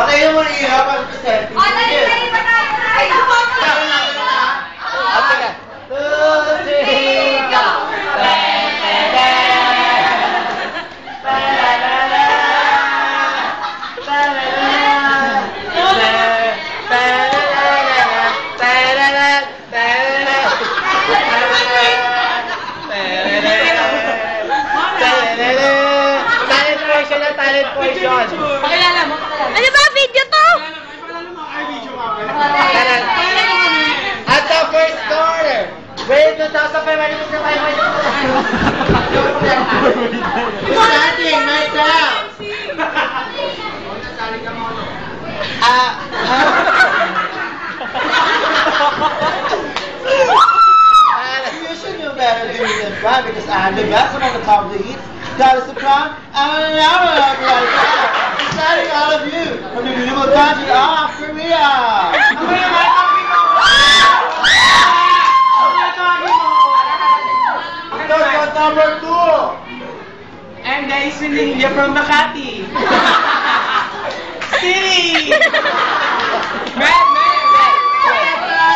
Patayin mo na ihap ang percentage. Dali, patay! Ate ka. 2, 3, go! Talent portion. Pakilala mo, pakilala. Ano ba? Video to? At the first corner. Wait, 2,500 na tayo. Starting right now. You should know better than me than Brad because I'm the best one on the top of the heats. That is the crown. I'm exciting all of you from the beautiful country of Korea. Number 2. I'm guys India from Makati. City.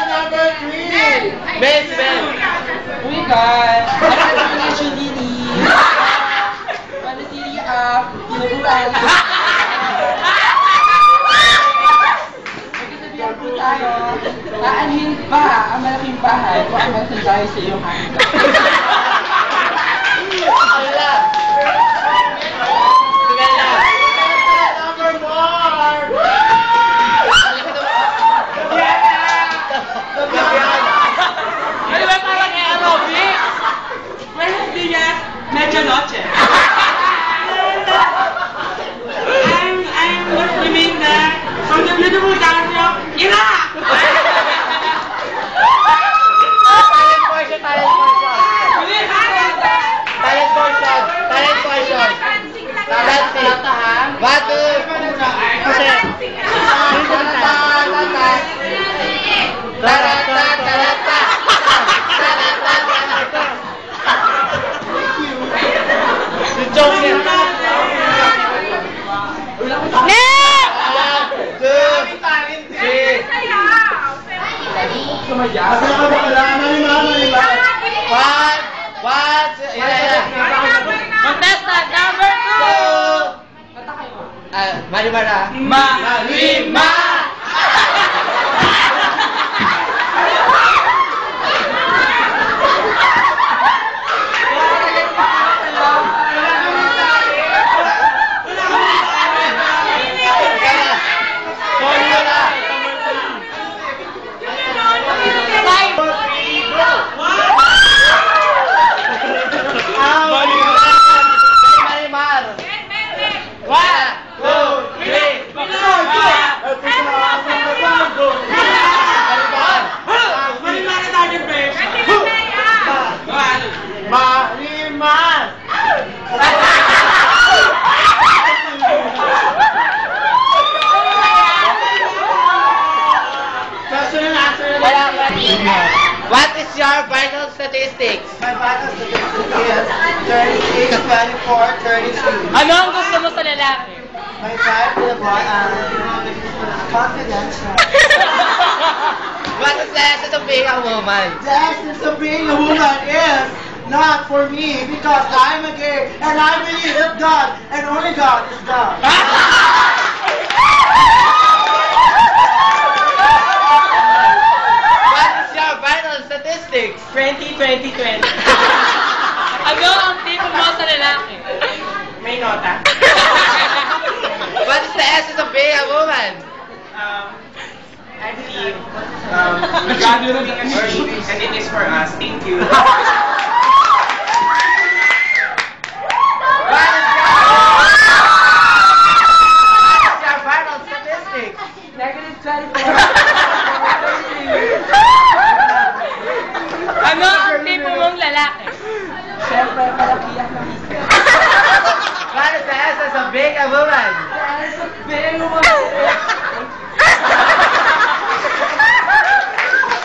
Number 3. Ben. Oh my God. Aanhin pa ang malaking bahay kung ang tayo sa iyong hangin. Number 4. Ano ba parang aerobic? Buenos días, medianoche. I'm swimming there from the beautiful country of Iraq. Contestant number 2! Marimara. Marima! What is your vital statistics? My vital statistics is 38, 24, 32. Ano ang gusto mo sa lalaki? My vibe to the boy, confidential. What is the essence of being a woman? The essence of being a woman is not for me because I'm a gay and I believe that God and only God is God. Statistics. 20, 20, 20. Ano ang tipo mo sa lalaki? May nota. What is the essence of being a woman? I believe God will be a she, and it is for us. Thank you. What is your vital statistics? Negative 24. Ano ang tipo mong lalaki? Siyempre, malaki ang nakita. What is the essence of being a woman?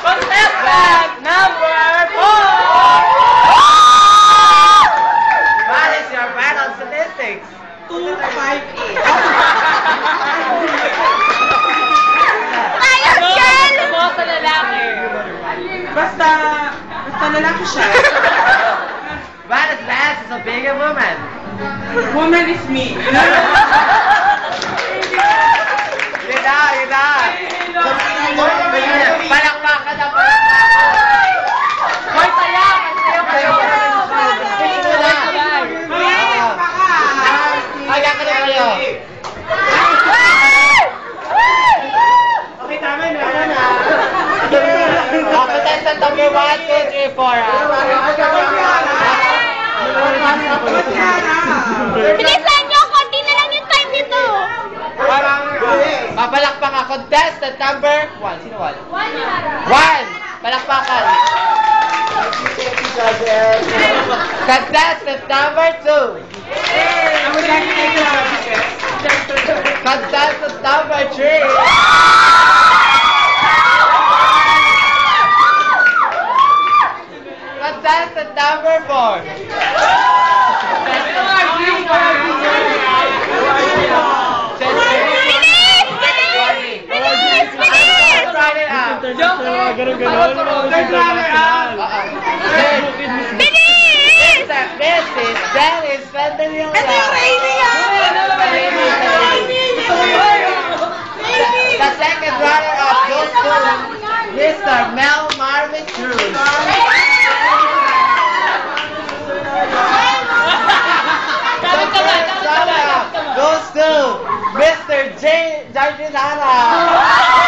Contestant number 4! ako siya. But as best is a bigger woman. Woman is me. Yun na. Palakpakan na, palakpakan. Hoy, sayaw! Sayaw kayo. Aga ka na kayo. Okay, tama na. Contestant number 1, 2, 3, 4. Bilisan nyo! Konti na lang yung time nito! Papalakpak ka. Contestant number 1. Sino 1? 1. Palakpakan. Contestant number 2. Contestant number 3. Contestant number 4. Mrs. Dennis Vandalilla. Ito yung Amy The second runner-up goes to Mr. Mel Marvin Cruz. Runner-up goes to Mr. J. Jardinara.